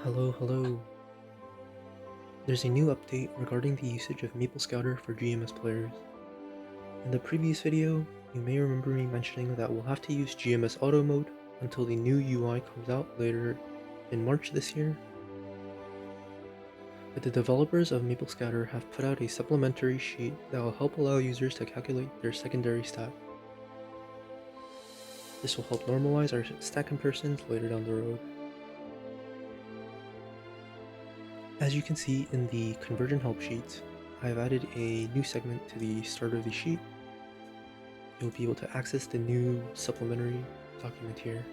Hello. There's a new update regarding the usage of MapleScouter for GMS players. In the previous video, you may remember me mentioning that we'll have to use GMS Auto Mode until the new UI comes out later in March this year. But the developers of MapleScouter have put out a supplementary sheet that will help allow users to calculate their secondary stat. This will help normalize our stat comparisons later down the road. As you can see in the Conversion Help Sheet, I have added a new segment to the start of the sheet. You'll be able to access the new supplementary document here.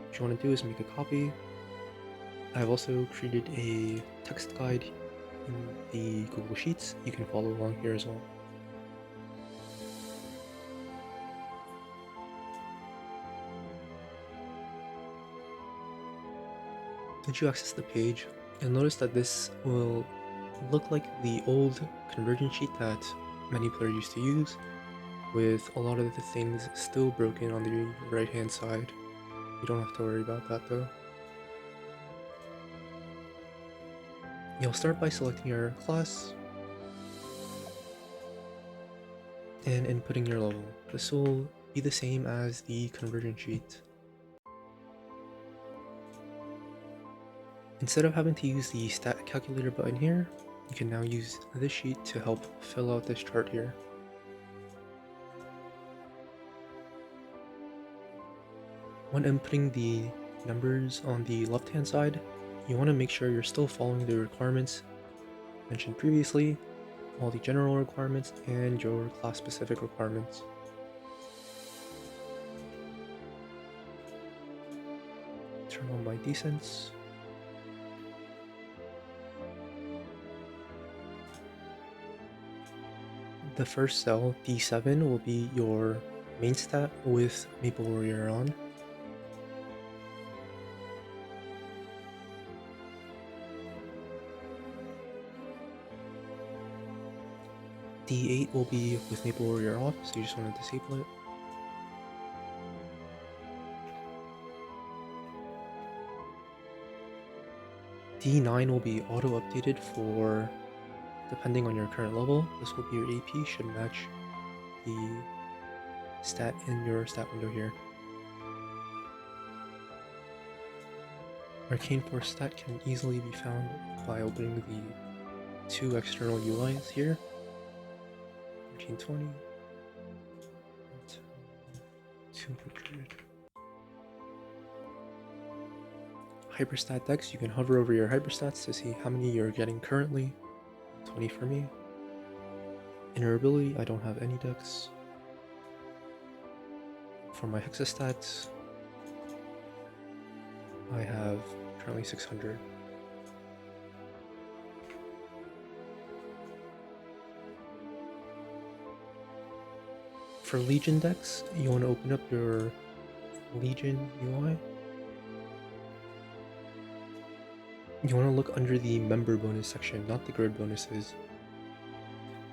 What you want to do is make a copy. I've also created a text guide in the Google Sheets. You can follow along here as well. Once you access the page, you'll notice that this will look like the old conversion sheet that many players used to use, with a lot of the things still broken on the right hand side. You don't have to worry about that though. You'll start by selecting your class and inputting your level. This will be the same as the conversion sheet. Instead of having to use the stat calculator button here, you can now use this sheet to help fill out this chart here. When inputting the numbers on the left-hand side, you want to make sure you're still following the requirements mentioned previously, all the general requirements and your class-specific requirements. Turn on my descents. The first cell, D7, will be your main stat with Maple Warrior on. D8 will be with Maple Warrior off, so you just want to disable it. D9 will be auto-updated for, depending on your current level. This will be your AP, should match the stat in your stat window here. Arcane Force stat can easily be found by opening the two external UIs here. 1420, 200. Hyperstat Dex, you can hover over your hyperstats to see how many you're getting currently. 20 for me. Inner ability, I don't have any dex. For my hexastats, I have currently 600. For Legion decks, you want to open up your Legion UI. You want to look under the member bonus section, not the grid bonuses.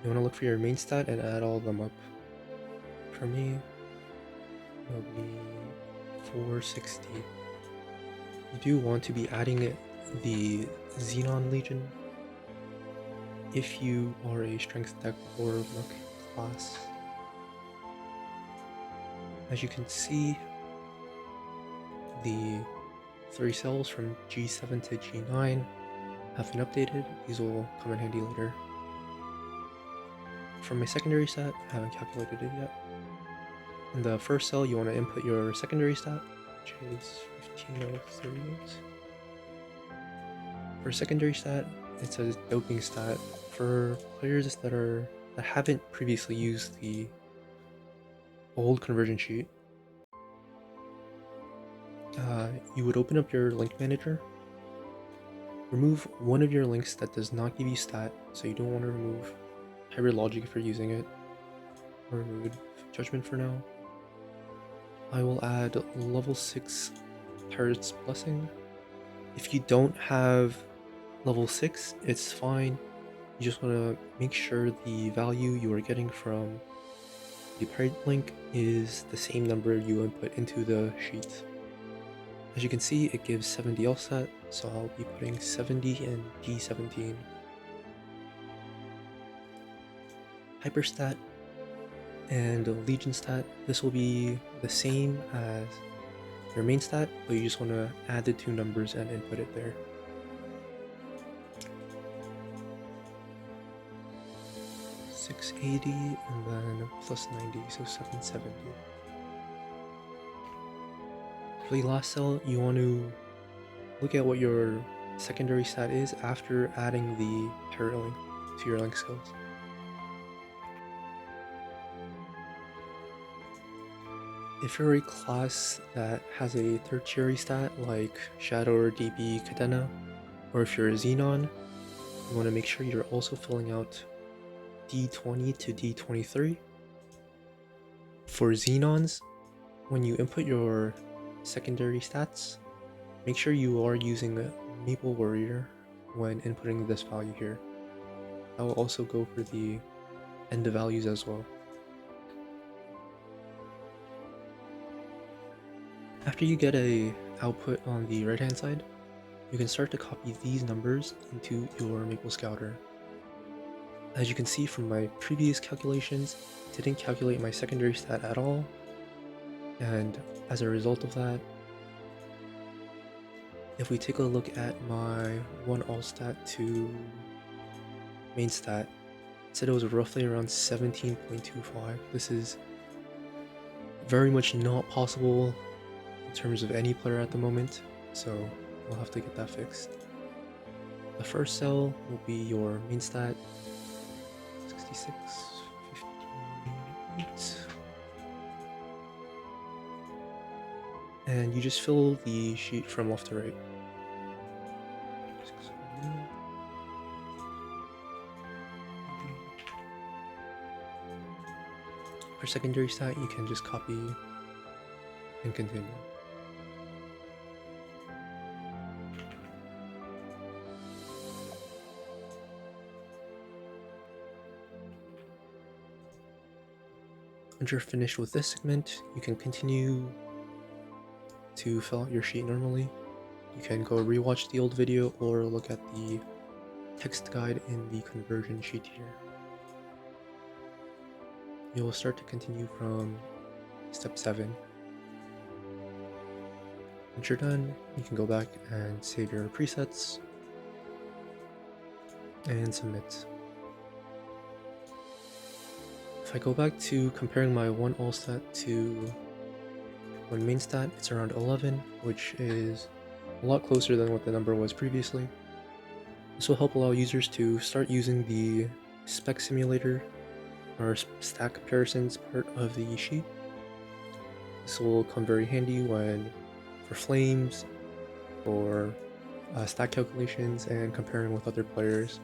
You want to look for your main stat and add all of them up. For me, it'll be 460. You do want to be adding the Xenon Legion if you are a strength deck or luck class. As you can see, the 3 cells from G7 to G9 have been updated. These will come in handy later. For my secondary stat, I haven't calculated it yet. In the first cell, you want to input your secondary stat, which is 15038. For secondary stat, it says doping stat. For players that haven't previously used the old conversion sheet, you would open up your link manager, remove one of your links that does not give you stat, so you don't want to remove Hybrid Logic if you're using it, or remove Judgment for now. I will add level 6 Turret's Blessing. If you don't have level 6, it's fine. You just want to make sure the value you are getting from the pirate link is the same number you input into the sheet. As you can see, it gives 70 LSAT, so I'll be putting 70 in D17. Hyperstat and Legion stat, this will be the same as your main stat, but you just want to add the two numbers and input it there. $680 and then plus 90, so $770. For the last cell, you want to look at what your secondary stat is after adding the parrot link to your link skills. If you're a class that has a tertiary stat like Shadow or DB Cadena, or if you're a Xenon, you want to make sure you're also filling out D20 to D23. For Xenons, when you input your secondary stats, make sure you are using Maple Warrior when inputting this value here. That will also go for the end of values as well. After you get a output on the right hand side, you can start to copy these numbers into your MapleScouter. As you can see from my previous calculations, it didn't calculate my secondary stat at all, and as a result of that, if we take a look at my one all stat to main stat, it said it was roughly around 17.25. This is very much not possible in terms of any player at the moment, so we'll have to get that fixed. The first cell will be your main stat, 66, 58, and you just fill the sheet from left to right. For secondary stat, you can just copy and continue. Once you're finished with this segment, you can continue to fill out your sheet normally. You can go rewatch the old video or look at the text guide in the conversion sheet here. You will start to continue from step 7. Once you're done, you can go back and save your presets and submit. If I go back to comparing my one all stat to one main stat, it's around 11, which is a lot closer than what the number was previously. This will help allow users to start using the spec simulator or stack comparisons part of the sheet. This will come very handy when for flames, for stack calculations, and comparing with other players.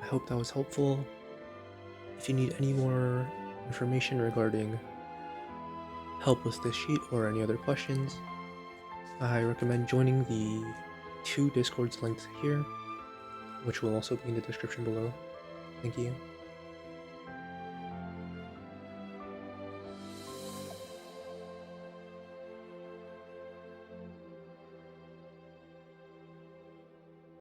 I hope that was helpful. If you need any more information regarding help with this sheet or any other questions, I recommend joining the 2 Discords linked here, which will also be in the description below. Thank you.